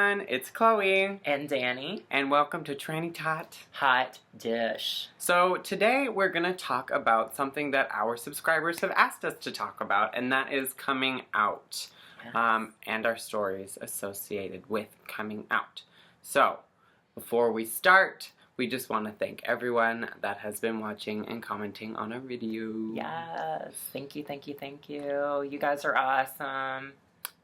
everyone, it's Chloe. And Dani. And welcome to Tranny Hot Dish. So today we're going to talk about something that our subscribers have asked us to talk about, and that is coming out. Yes. And our stories associated with coming out. So, before we start, we just want to thank everyone that has been watching and commenting on our video. Yes. Thank you, thank you, thank you. You guys are awesome.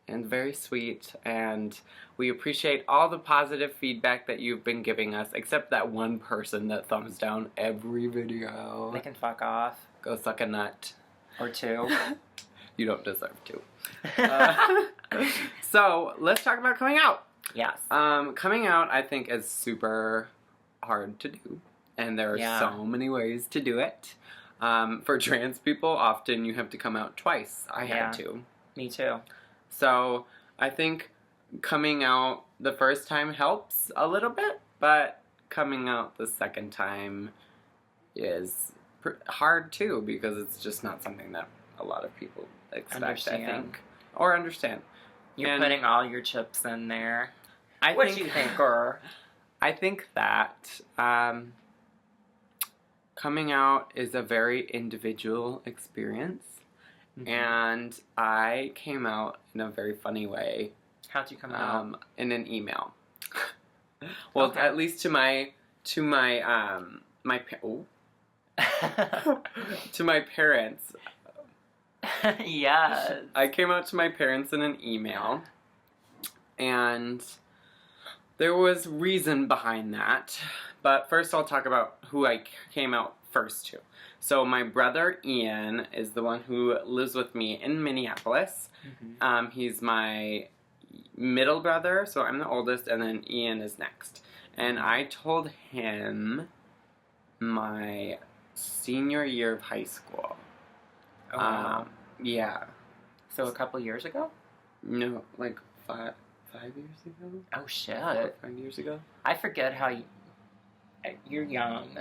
And very sweet, and we appreciate all the positive feedback that you've been giving us, except that one person that thumbs down every video. They can fuck off. Go suck a nut. Or two. You don't deserve to. So, let's talk about coming out. Yes. Coming out, I think, is super hard to do, and there are so many ways to do it. For trans people, often you have to come out twice. I had to. Me too. So, I think coming out the first time helps a little bit, but coming out the second time is hard too, because it's just not something that a lot of people expect, I think. Or understand. You're putting all your chips in there. What do you think, girl? I think that coming out is a very individual experience. Mm-hmm. And I came out in a very funny way. How'd you come out? In an email. Well, okay. At least to my to my parents. Yes. I came out to my parents in an email, and there was reason behind that. But first, I'll talk about who I came out first to. So my brother Ian is the one who lives with me in Minneapolis. Mm-hmm. He's my middle brother, so I'm the oldest, and then Ian is next. And I told him my senior year of high school. Oh, wow. Yeah. So a couple years ago? No, like five years ago? Oh, shit. 4 or 5 years ago? I forget how you're young.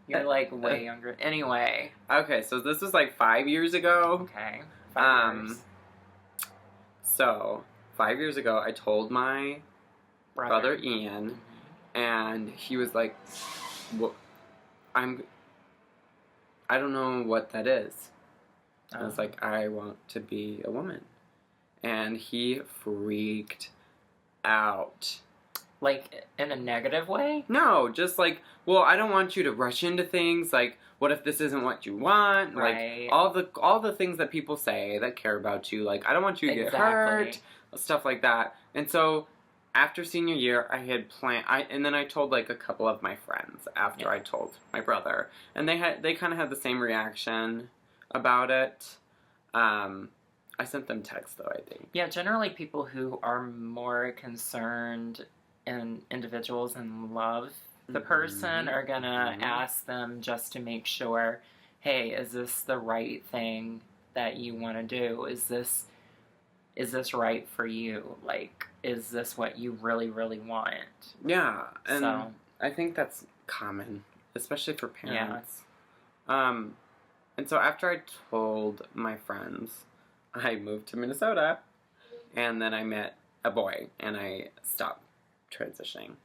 You're like way younger. Anyway. Okay, so this was like 5 years ago. Okay. 5 years. So 5 years ago, I told my brother Ian, and he was like, "Well, I don't know what that is." I was like, "I want to be a woman," and he freaked out. Like, in a negative way? No, just like, well, I don't want you to rush into things. Like, what if this isn't what you want? Right. Like, all the things that people say that care about you. Like, I don't want you to get hurt. Stuff like that. And so, after senior year, I had planned, and then I told, like, a couple of my friends after I told my brother. And they kind of had the same reaction about it. I sent them texts, though, I think. Yeah, generally people who are more concerned and individuals and love the person are gonna ask them just to make sure, hey, is this the right thing that you want to do? Is this right for you? Like, is this what you really, really want? Yeah, and I think that's common, especially for parents. Yeah. And so after I told my friends, I moved to Minnesota, and then I met a boy, and I stopped transitioning,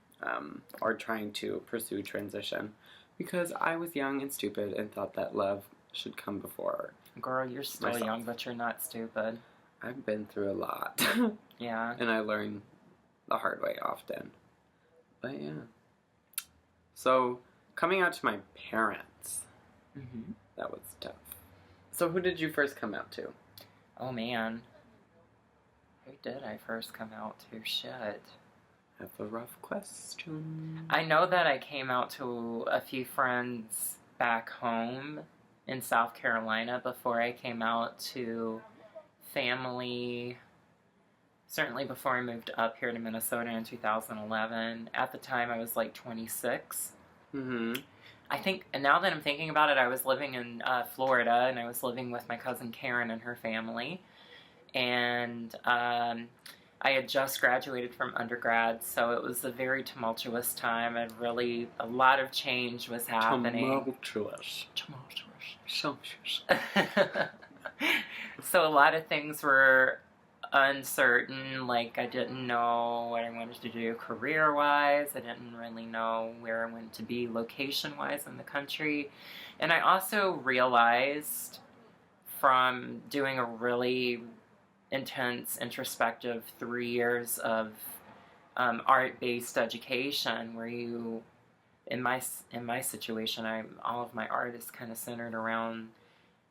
or trying to pursue transition, because I was young and stupid and thought that love should come before. Girl, you're still young, but you're not stupid. I've been through a lot. Yeah. And I learn the hard way often. But yeah. So, coming out to my parents, that was tough. So who did you first come out to? Oh man. Who did I first come out to? Shit. That's a rough question. I know that I came out to a few friends back home in South Carolina before I came out to family, certainly before I moved up here to Minnesota in 2011. At the time, I was like 26. Mm-hmm. I think, and now that I'm thinking about it, I was living in Florida, and I was living with my cousin Karen and her family. And I had just graduated from undergrad, so it was a very tumultuous time, and really a lot of change was happening. Tumultuous. So a lot of things were uncertain. Like, I didn't know what I wanted to do career-wise. I didn't really know where I wanted to be location-wise in the country. And I also realized from doing a really intense, introspective 3 years of art-based education, where you, in my situation, all of my art is kind of centered around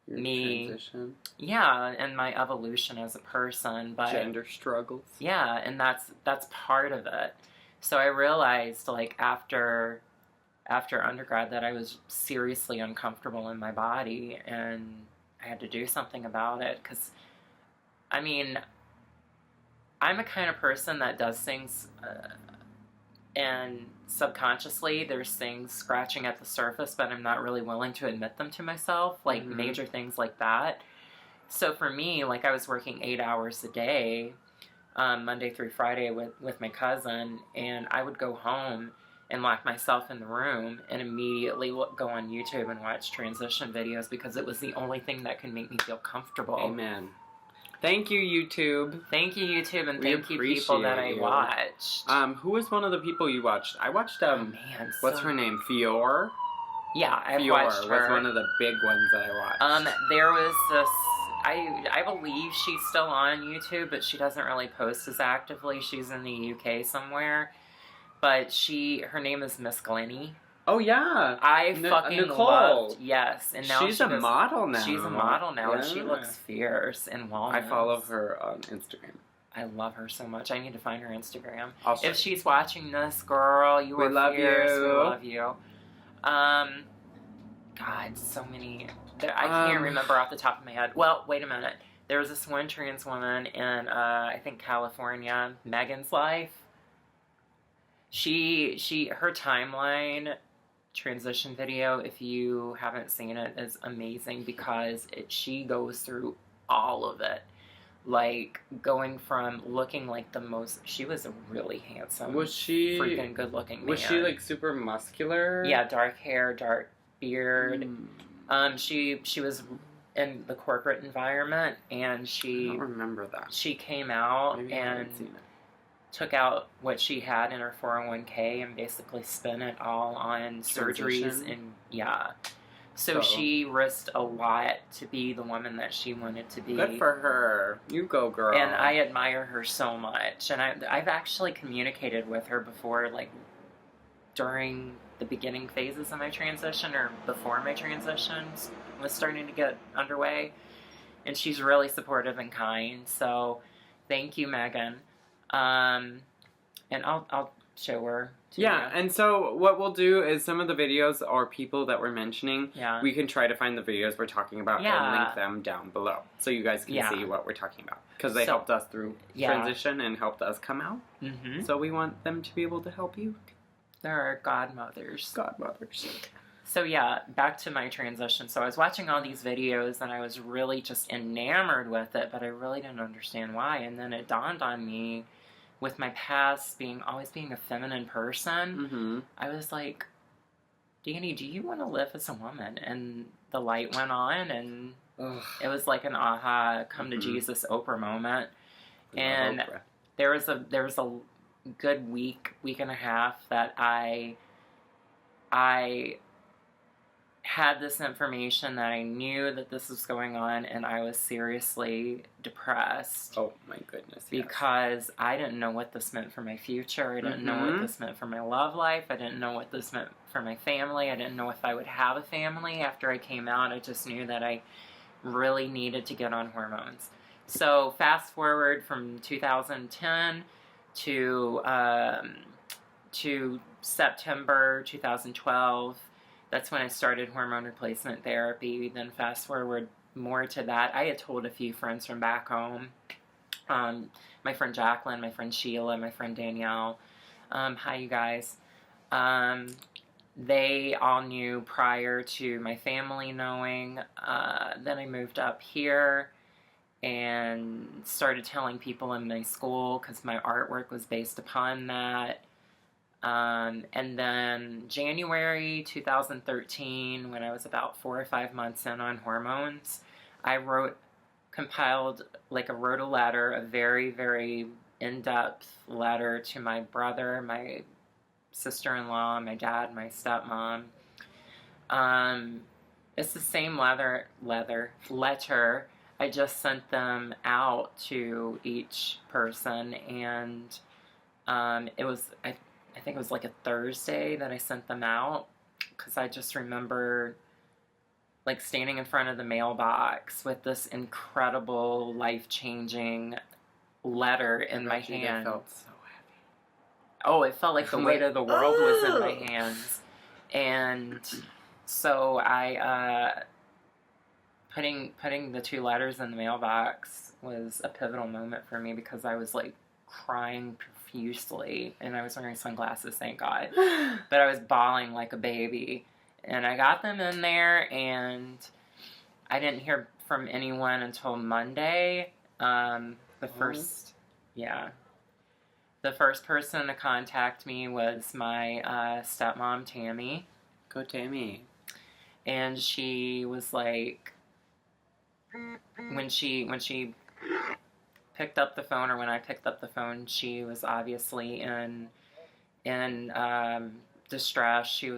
Your me, transition, yeah, and my evolution as a person, but gender struggles. yeah, and that's part of it. So I realized, like, after undergrad, that I was seriously uncomfortable in my body, and I had to do something about it, because, I mean, I'm a kind of person that does things, and subconsciously there's things scratching at the surface, but I'm not really willing to admit them to myself, like major things like that. So for me, like, I was working 8 hours a day, Monday through Friday with my cousin, and I would go home and lock myself in the room and immediately go on YouTube and watch transition videos, because it was the only thing that could make me feel comfortable. Amen. Thank you, YouTube. Thank you, YouTube, and We thank you, people that I appreciate you. watched. Who was one of the people you watched? I watched, Man, what's her name? Fior? Yeah, I've Fior watched her. was one of the big ones that I watched. There was this, I believe she's still on YouTube, but she doesn't really post as actively. She's in the UK somewhere. But her name is Miss Glenny. Oh, yeah. I fucking Nicole. loved, yes. And now she's a model now. She's a model now, and Yeah. she looks fierce and walnuts. I follow her on Instagram. I love her so much. I need to find her Instagram. Also, If she's watching this, girl, you are love fierce. you. We love you. God, so many. I can't remember off the top of my head. Well, wait a minute. There was this one trans woman in, I think, California, Megan's Life. Her timeline transition video, if you haven't seen it, is amazing, because she goes through all of it. Like, going from looking like she was a really handsome, freaking good looking man. Was she, like, super muscular? Yeah, dark hair, dark beard. She was in the corporate environment, and I don't remember that. she came out Maybe I and haven't seen it. took out what she had in her 401k and basically spent it all on surgeries. Transition? And yeah, so she risked a lot to be the woman that she wanted to be. Good for her. You go, girl. And I admire her so much. And I've actually communicated with her before, like, during the beginning phases of my transition, or before my transitions was starting to get underway. And she's really supportive and kind. So thank you, Megan. And I'll show her to Yeah, you. and so what we'll do is some of the videos or people that we're mentioning, Yeah. we can try to find the videos we're talking about and link them down below, so you guys can see what we're talking about. Because they helped us through transition and helped us come out. Mm-hmm. So we want them to be able to help you. There are godmothers. Godmothers. So yeah, back to my transition. So I was watching all these videos, and I was really just enamored with it, but I really didn't understand why. And then it dawned on me, with my past always being a feminine person, I was like, Dani, do you want to live as a woman? And the light went on, and it was like an aha, come to Jesus Oprah moment. And there was a good week and a half that I had this information that I knew that this was going on, and I was seriously depressed. Oh my goodness. Because I didn't know what this meant for my future. I didn't know what this meant for my love life. I didn't know what this meant for my family. I didn't know if I would have a family after I came out. I just knew that I really needed to get on hormones. So fast forward from 2010 to September 2012. That's when I started hormone replacement therapy. Then fast forward more to that, I had told a few friends from back home, my friend Jacqueline, my friend Sheila, my friend Danielle, hi you guys. They all knew prior to my family knowing. Then I moved up here and started telling people in my school, because my artwork was based upon that. And then January 2013, when I was about 4 or 5 months in on hormones, I wrote compiled, like, wrote a letter, a very, very in-depth letter to my brother, my sister-in-law, my dad, my stepmom. It's the same letter. I just sent them out to each person, and it was, I think it was like a Thursday that I sent them out, because I just remember, like, standing in front of the mailbox with this incredible, life-changing letter in my hand. It felt so heavy. Oh, it felt like the weight of the world was in my hands. And so I, putting the 2 letters in the mailbox was a pivotal moment for me, because I was, like, crying profusely, and I was wearing sunglasses, thank God, but I was bawling like a baby, and I got them in there, and I didn't hear from anyone until Monday. The first person to contact me was my stepmom, Tammy. Go Tammy. And she was like, when she picked up the phone, or when I picked up the phone, she was obviously in distress. She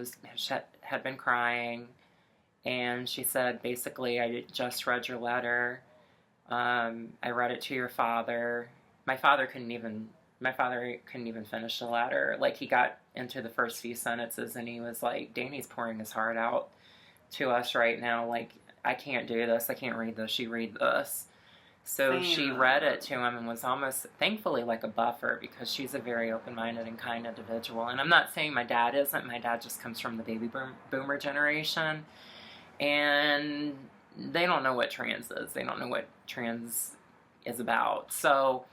had been crying, and she said, basically, I just read your letter. I read it to your father. My father couldn't even finish the letter. Like, he got into the first few sentences, and he was like, Danny's pouring his heart out to us right now. Like, I can't do this. I can't read this. You read this. So she read it to him, and was almost, thankfully, like a buffer, because she's a very open-minded and kind individual. And I'm not saying my dad isn't. My dad just comes from the baby boomer generation, and they don't know what trans is. They don't know what trans is about. So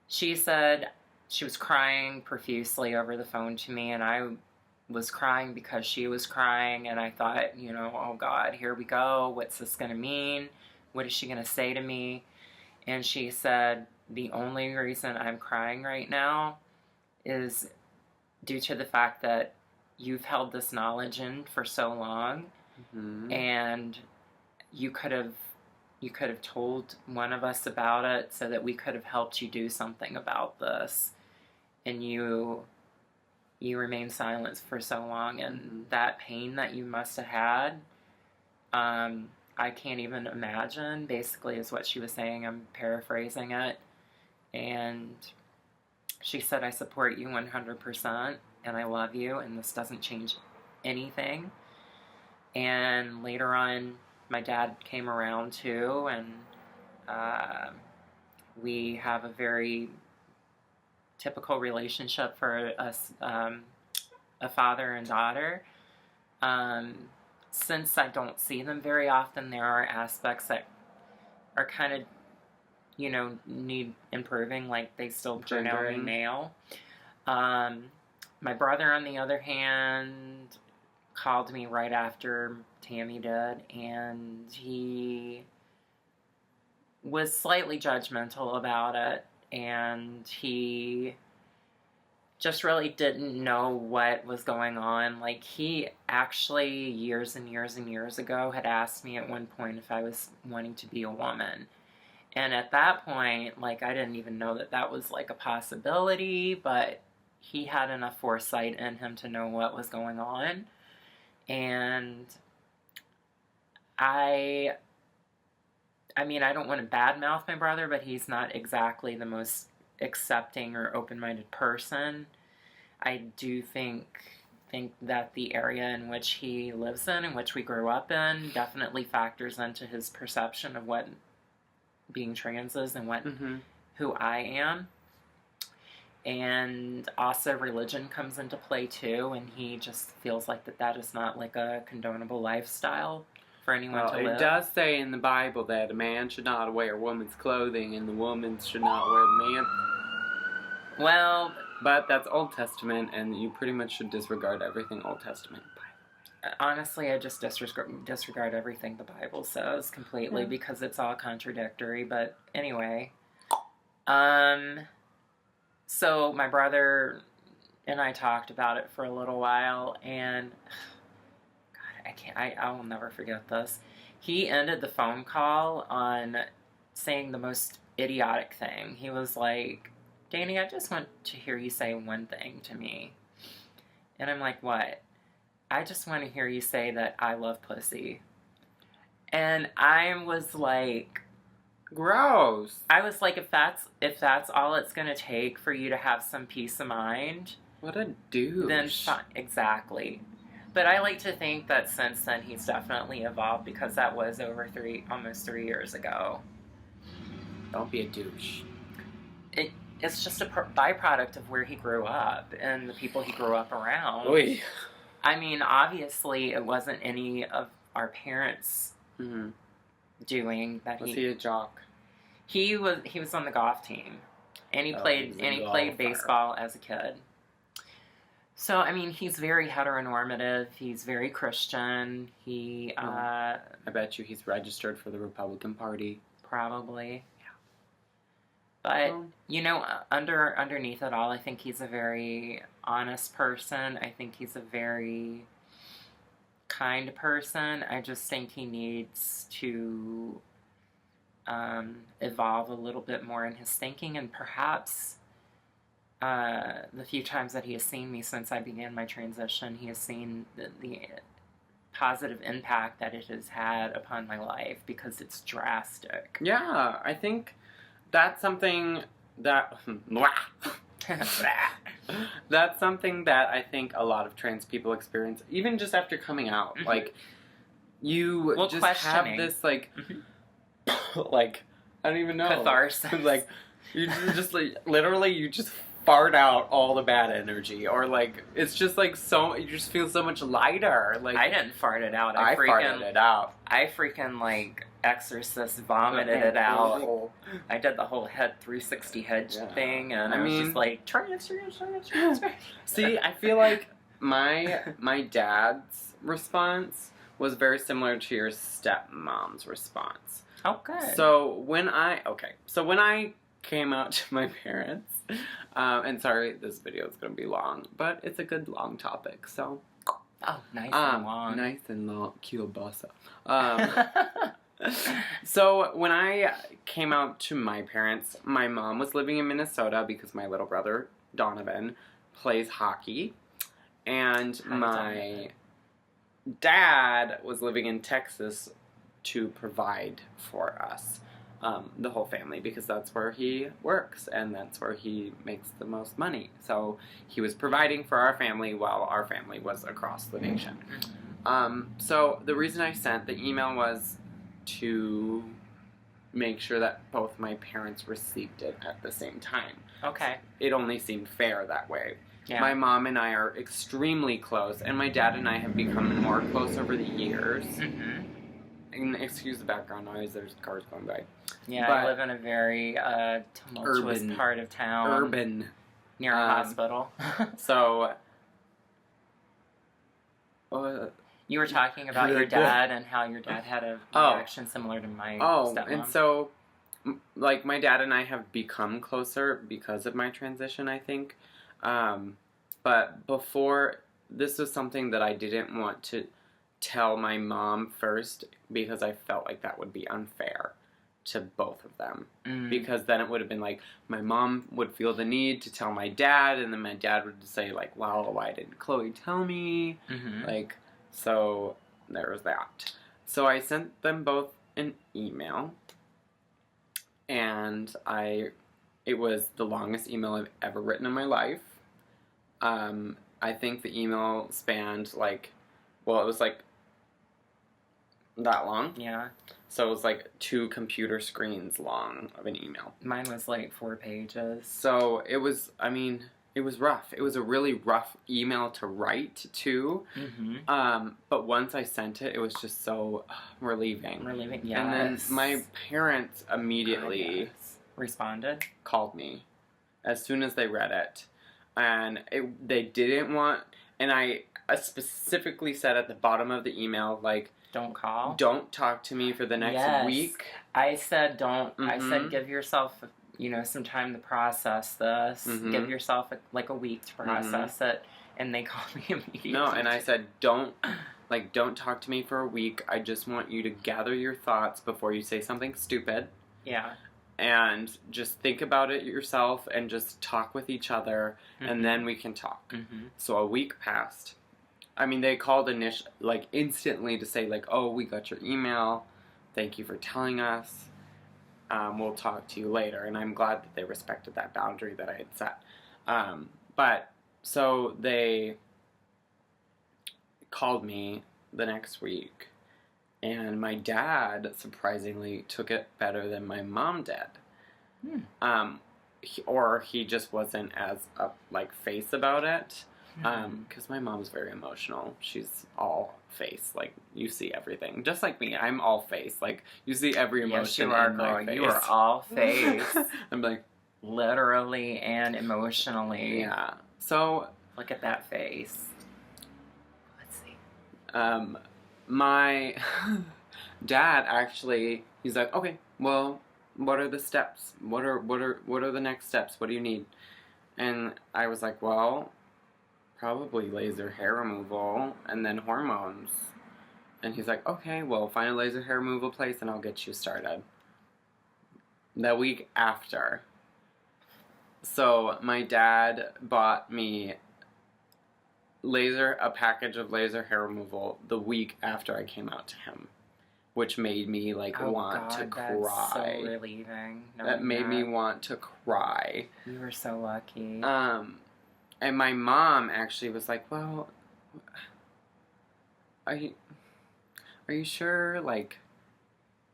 she said she was crying profusely over the phone to me, and I was crying because she was crying, and I thought, oh God, here we go. What's this going to mean? What is she going to say to me? And she said, the only reason I'm crying right now is due to the fact that you've held this knowledge in for so long, and you could have told one of us about it, so that we could have helped you do something about this, and you remained silent for so long, and that pain that you must have had, I can't even imagine, basically, is what she was saying. I'm paraphrasing it. And she said, I support you 100%, and I love you, and this doesn't change anything. And later on, my dad came around too, and we have a very typical relationship for us, a father and daughter. Since I don't see them very often, there are aspects that are kind of, need improving, like they still pronoun me male. My brother, on the other hand, called me right after Tammy did, and he was slightly judgmental about it, and he just really didn't know what was going on. Like, he actually, years and years and years ago, had asked me at one point if I was wanting to be a woman. And at that point, like, I didn't even know that that was, like, a possibility, but he had enough foresight in him to know what was going on. And I don't want to badmouth my brother, but he's not exactly the most accepting or open-minded person. I do think that the area in which he lives in which we grew up in, definitely factors into his perception of what being trans is and what who I am. And also religion comes into play too, and he just feels like that is not like a condonable lifestyle for anyone to live. It does say in the Bible that a man should not wear a woman's clothing, and the woman should not wear the man. Well, but that's Old Testament, and you pretty much should disregard everything Old Testament. Honestly, I just disregard everything the Bible says completely, because it's all contradictory. But anyway, so my brother and I talked about it for a little while, and God, I will never forget this. He ended the phone call on saying the most idiotic thing. He was like, Dani, I just want to hear you say one thing to me. And I'm like, what? I just want to hear you say that I love pussy. And I was like, gross. I was like, if that's all it's gonna take for you to have some peace of mind, what a douche. then exactly. But I like to think that since then he's definitely evolved, because that was over almost 3 years ago. Don't be a douche. It's just a byproduct of where he grew up and the people he grew up around. Oy. I mean, obviously, it wasn't any of our parents doing that. Was he a jock? He was on the golf team, and he played baseball as a kid. So I mean, he's very heteronormative. He's very Christian. I bet you he's registered for the Republican Party. Probably. But, you know, underneath it all, I think he's a very honest person. I think he's a very kind person. I just think he needs to evolve a little bit more in his thinking. And perhaps the few times that he has seen me since I began my transition, he has seen the positive impact that it has had upon my life, because it's drastic. Yeah, I think... that's something that that's something that I think a lot of trans people experience, even just after coming out. Like, you just have this, like, like, I don't even know. Catharsis. Like, you just, like, literally, you just fart out all the bad energy. Or, like, it's just, like, you just feel so much lighter. Like, I didn't fart it out. I farted it out. I freaking, like... Exorcist vomited it out. I did the whole head 360 head thing, and I was just like, trans. See, I feel like my dad's response was very similar to your stepmom's response. Okay. So when I came out to my parents, and sorry, this video is going to be long, but it's a good long topic, so. Oh, nice and long. Nice and long. Kielbasa. So when I came out to my parents, my mom was living in Minnesota because my little brother, Donovan, plays hockey. And my dad was living in Texas to provide for us, the whole family, because that's where he works and that's where he makes the most money. So he was providing for our family while our family was across the nation. So the reason I sent the email was to make sure that both my parents received it at the same time. Okay. It only seemed fair that way. Yeah. My mom and I are extremely close, and my dad and I have become more close over the years. Mm-hmm. And excuse the background noise, there's cars going by. Yeah, I live in a very tumultuous part of town. Urban. Near a hospital. So... you were talking about your dad and how your dad had a reaction similar to my stepmom. And so, like, my dad and I have become closer because of my transition, I think. But before, this was something that I didn't want to tell my mom first, because I felt like that would be unfair to both of them. Because then it would have been like, my mom would feel the need to tell my dad, and then my dad would say, like, well, why didn't Chloe tell me? Like... So, there was that. So, I sent them both an email, and it was the longest email I've ever written in my life. I think the email spanned, like, well, it was, like, that long. Yeah. So, it was, like, 2 computer screens long of an email. Mine was, like, 4 pages. So, it was, I mean... it was rough. It was a really rough email to write, too. But once I sent it, it was just so relieving. Yes. And then my parents immediately responded, called me as soon as they read it. And they didn't want... and I specifically said at the bottom of the email, like... don't call. Don't talk to me for the next week. I said don't. I said give yourself... some time to process this. Give yourself a week to process it, and they called me immediately. No, and I said, don't Like, don't talk to me for a week. I just want you to gather your thoughts before you say something stupid. Yeah. And just think about it yourself and just talk with each other, and then we can talk. So a week passed. I mean, they called instantly to say, like, oh, we got your email. Thank you for telling us. We'll talk to you later. And I'm glad that they respected that boundary that I had set. But, so they called me the next week. And my dad, surprisingly, took it better than my mom did. He just wasn't as, face about it. Because my mom's very emotional. She's all face. Like, you see everything. Just like me, I'm all face. Like, you see every emotion in my face. You are all face. I'm like... Literally and emotionally. Yeah. So... Look at that face. Let's see. My dad actually, he's like, okay, well, what are the steps? What are the next steps? What do you need? And I was like, well, probably laser hair removal and then hormones. And he's like, okay, well, find a laser hair removal place and I'll get you started. The week after. So my dad bought me a package of laser hair removal the week after I came out to him, which made me want to cry. That's so relieving. That made me want to cry. You were so lucky. And my mom actually was like, well, are you sure? Like,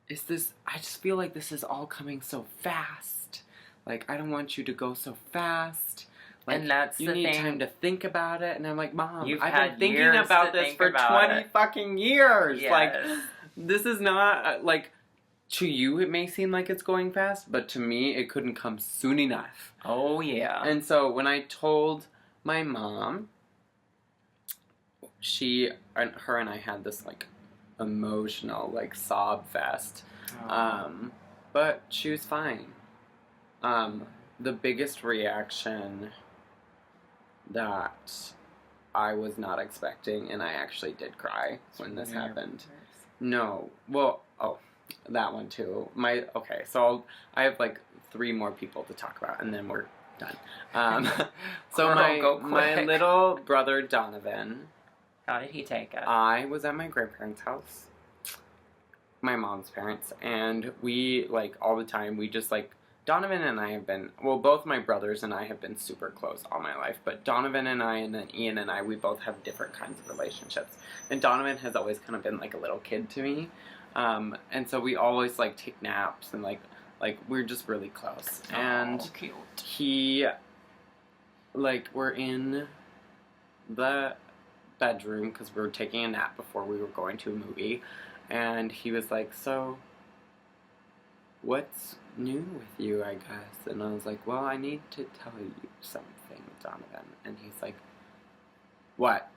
is this, I just feel like this is all coming so fast. Like, I don't want you to go so fast. Like, and that's you the need thing. time to think about it. And I'm like, Mom, I've been thinking years about this for 20 fucking years. Yes. Like, this is not, to you it may seem like it's going fast, but to me it couldn't come soon enough. Oh, yeah. And so when I told my mom, her and I had this, emotional, sob fest. But she was fine. The biggest reaction that I was not expecting, and I actually did cry when this happened. No. Well, that one too. So I have 3 more people to talk about, and then we're done. So my little brother Donovan. How did he take it? I was at my grandparents' house, my mom's parents, and we, all the time, we just, Donovan and I have been, both my brothers and I have been super close all my life, but Donovan and I, and then Ian and I, we both have different kinds of relationships. And Donovan has always kind of been like a little kid to me. And so we always, take naps, and, we're just really close. And cute. he, we're in the bedroom, because we were taking a nap before we were going to a movie, and he was like, so, what's new with you, I guess? And I was like, well, I need to tell you something, Donovan. And he's like, what?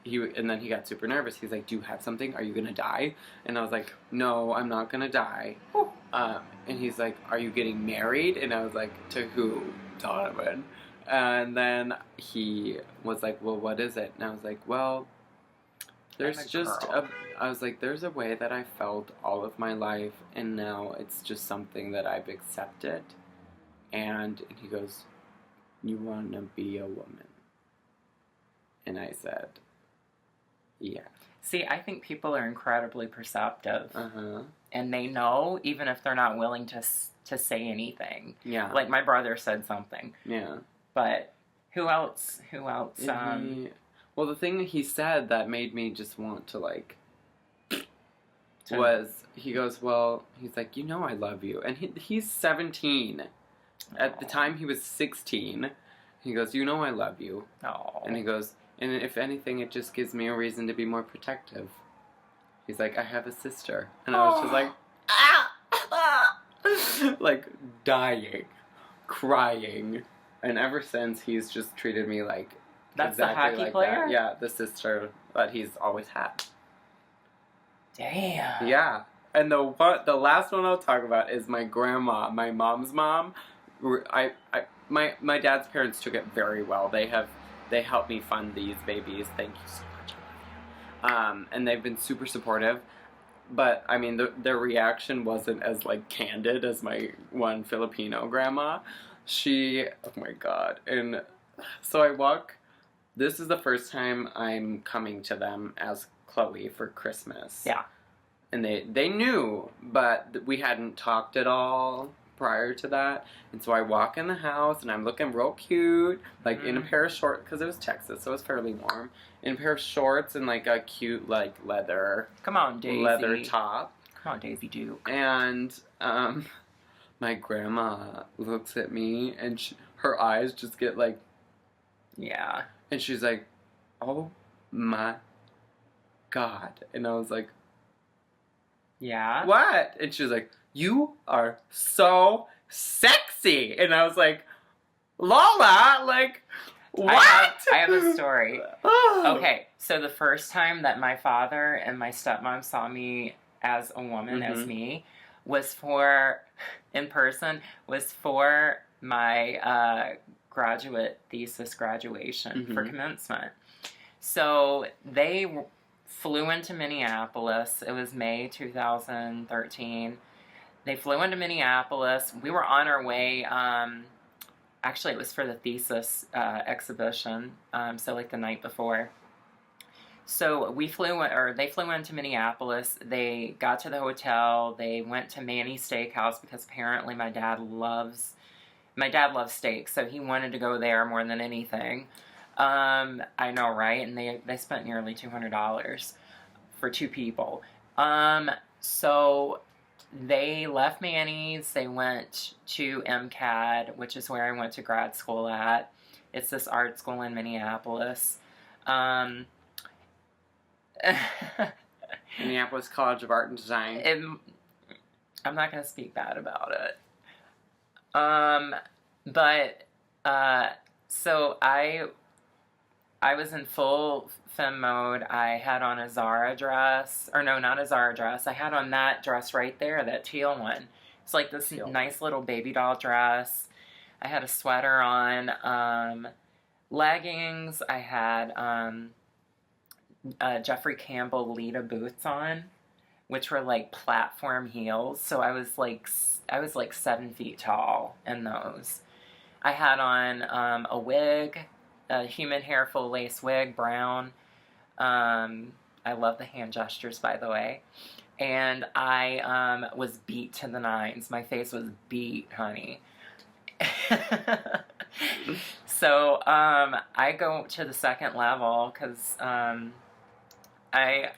And then he got super nervous. He's like, do you have something? Are you gonna die? And I was like, no, I'm not gonna die. And he's like, are you getting married? And I was like, to who, Donovan? And then he was like, well, what is it? And I was like, well, there's just I was like, there's a way that I felt all of my life, and now it's just something that I've accepted. And he goes, you want to be a woman? And I said, yeah. See, I think people are incredibly perceptive. And they know, even if they're not willing to say anything. Yeah. Like, my brother said something. Yeah. But who else? Well, the thing he said that made me just want to, was, he goes, well, he's like, you know I love you. And he's 17. At the time, he was 16. He goes, you know I love you. Oh. And he goes, and if anything, it just gives me a reason to be more protective. He's like, I have a sister. And I was just like, dying, crying. And ever since, he's just treated me like That's exactly the hockey like player? that. Yeah, the sister that he's always had. Damn. Yeah. And the last one I'll talk about is my grandma, my mom's mom. My dad's parents took it very well. They helped me fund these babies. Thank you so much. and they've been super supportive. But, I mean, their reaction wasn't as, like, candid as my one Filipino grandma. Oh my God. And so I walk, this is the first time I'm coming to them as Chloe for Christmas. Yeah. And they knew, but we hadn't talked at all prior to that. And so I walk in the house, and I'm looking real cute, like in a pair of shorts, because it was Texas, so it was fairly warm. In a pair of shorts and like a cute like leather. Come on, Daisy. Leather top. Come on, Daisy Duke. And my grandma looks at me, and her eyes just get like. Yeah. And she's like, "Oh my God!" And I was like. Yeah. What? And she was like, "You are so sexy." And I was like, "Lola, like, what?" I have a story. Okay, so the first time that my father and my stepmom saw me as a woman, as me, was for my graduate thesis graduation for commencement. So they flew into Minneapolis. It was May 2013. They flew into Minneapolis. We were on our way. Actually, it was for the thesis exhibition. So like the night before. So they flew into Minneapolis. They got to the hotel. They went to Manny's Steakhouse because apparently my dad loves steak, so he wanted to go there more than anything. I know, right? And they spent nearly $200 for 2 people. So they left Manny's. They went to MCAD, which is where I went to grad school at. It's this art school in Minneapolis. Minneapolis College of Art and Design. I'm not going to speak bad about it. So I was in full femme mode. I had on a Zara dress. Or no, not a Zara dress. I had on that dress right there, that teal one. It's like this nice little baby doll dress. I had a sweater on, leggings. I had Jeffrey Campbell Lita boots on, which were like platform heels. So I was like 7 feet tall in those. I had on a wig, a human hair full lace wig, brown. I love the hand gestures, by the way. And I was beat to the nines. My face was beat, honey. So I go to the second level because I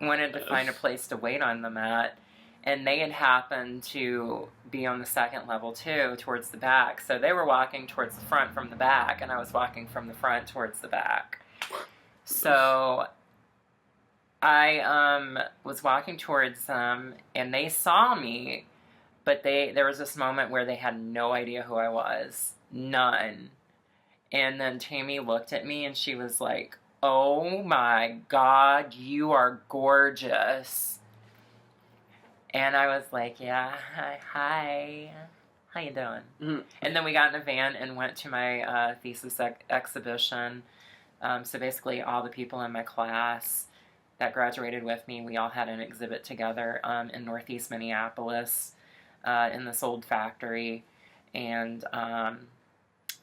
wanted to find a place to wait on them at. And they had happened to be on the second level too, towards the back. So they were walking towards the front from the back, and I was walking from the front towards the back. So I was walking towards them, and they saw me, but there was this moment where they had no idea who I was. None. And then Tammy looked at me, and she was like, "Oh my God, you are gorgeous." And I was like, "Yeah, hi, how you doing?" Mm-hmm. And then we got in a van and went to my thesis exhibition. So basically all the people in my class that graduated with me, we all had an exhibit together in Northeast Minneapolis in this old factory. And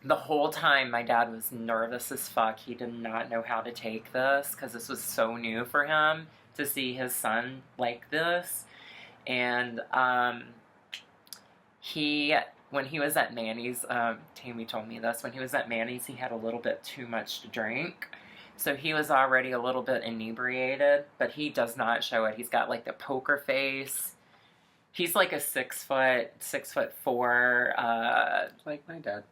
the whole time my dad was nervous as fuck. He did not know how to take this because this was so new for him to see his son like this. And when he was at Manny's, Tammy told me this, when he was at Manny's, he had a little bit too much to drink. So he was already a little bit inebriated, but he does not show it. He's got like the poker face. He's like a 6'4", like my dad.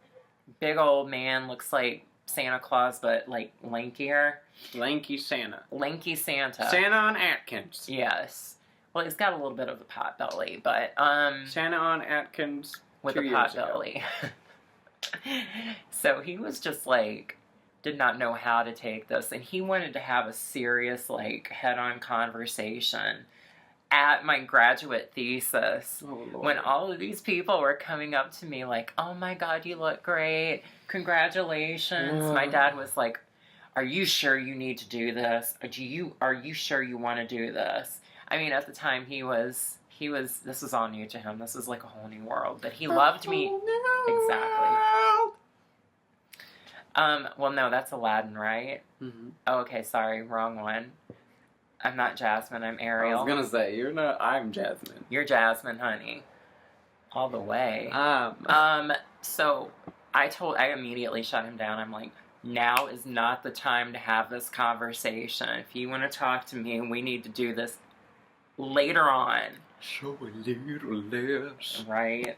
Big old man, looks like Santa Claus, but like lankier. Lanky Santa. Lanky Santa. Santa on Atkins. Yes. Well, he's got a little bit of a pot belly, but Santa on Atkins with a pot belly. So he was just like, did not know how to take this, and he wanted to have a serious like head-on conversation at my graduate thesis when all of these people were coming up to me like, "Oh my God, you look great, congratulations." My dad was like, are you sure you need to do this? Are you sure you want to do this? I mean, at the time this was all new to him. This was like a whole new world. But he loved me. Exactly. Well, no, that's Aladdin, right? Mm-hmm. Oh, okay, sorry, wrong one. I'm not Jasmine, I'm Ariel. I was gonna say, you're not, I'm Jasmine. You're Jasmine, honey. All the way. So I immediately shut him down. I'm like, now is not the time to have this conversation. If you want to talk to me, we need to do this later on. Show a little less. Right?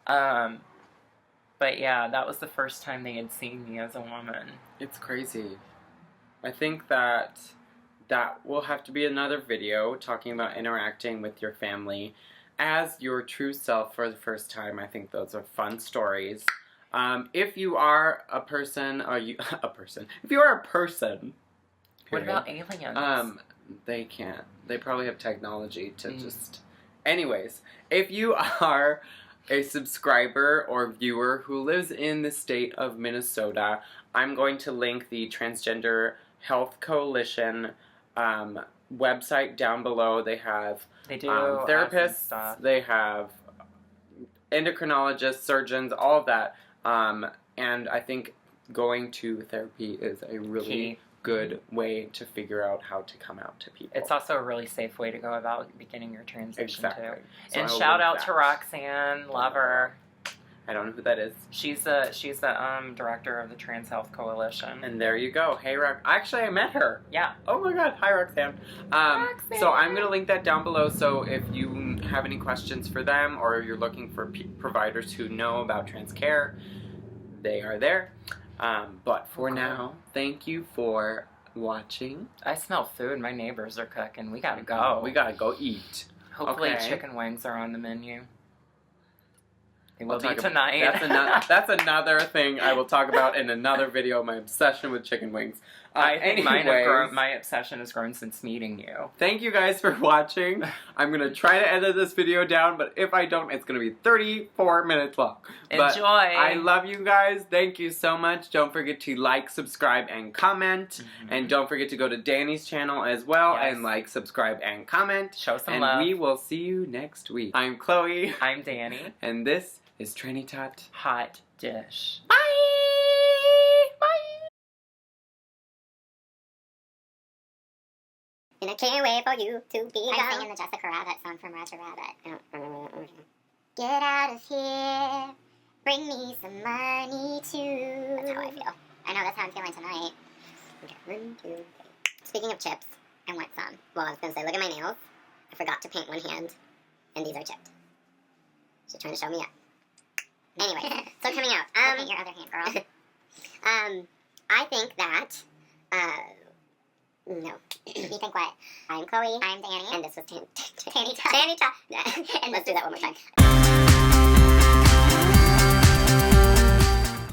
But yeah, that was the first time they had seen me as a woman. It's crazy. I think that will have to be another video talking about interacting with your family as your true self for the first time. I think those are fun stories. If you are a person, if you are a person, what about aliens? They can't. They probably have technology to just... Anyways, if you are a subscriber or viewer who lives in the state of Minnesota, I'm going to link the Transgender Health Coalition website down below. They have therapists, stuff. They have endocrinologists, surgeons, all of that. And I think going to therapy is a really good way to figure out how to come out to people. It's also a really safe way to go about beginning your transition too. So and shout out to Roxanne, love her. I don't know who that is. She's the director of the Trans Health Coalition. And there you go. Hey, actually, I met her. Yeah. Oh my God. Hi, Roxanne. Roxanne. So I'm gonna link that down below. So if you have any questions for them, or you're looking for providers who know about trans care, they are there. But for now, thank you for watching. I smell food. My neighbors are cooking. We gotta go. We gotta go eat. Hopefully Okay. chicken wings are on the menu. They will be tonight. That's another thing I will talk about in another video, my obsession with chicken wings. I think my obsession has grown since meeting you. Thank you guys for watching. I'm going to try to edit this video down, but if I don't, it's going to be 34 minutes long. Enjoy! But I love you guys. Thank you so much. Don't forget to like, subscribe, and comment. Mm-hmm. And don't forget to go to Dani's channel as well and like, subscribe, and comment. Show some love. And we will see you next week. I'm Chloe. I'm Dani. And this is Tranny Tot Hot Dish. Bye! Bye! And I can't wait for you to be gone. I'm singing the Jessica Rabbit song from Roger Rabbit. I don't remember what version. Get out of here. Bring me some money too. That's how I feel. I know that's how I'm feeling tonight. Okay, 1, 2, 3. Speaking of chips, I want some. Well, I was going to say, look at my nails. I forgot to paint one hand, and these are chipped. She's trying to show me up. Anyway, so coming out. Look at your other hand, girl. I think that, no. You think what? I'm Chloe. I'm Dani. And this was Tanny Tot. And let's do that one more time.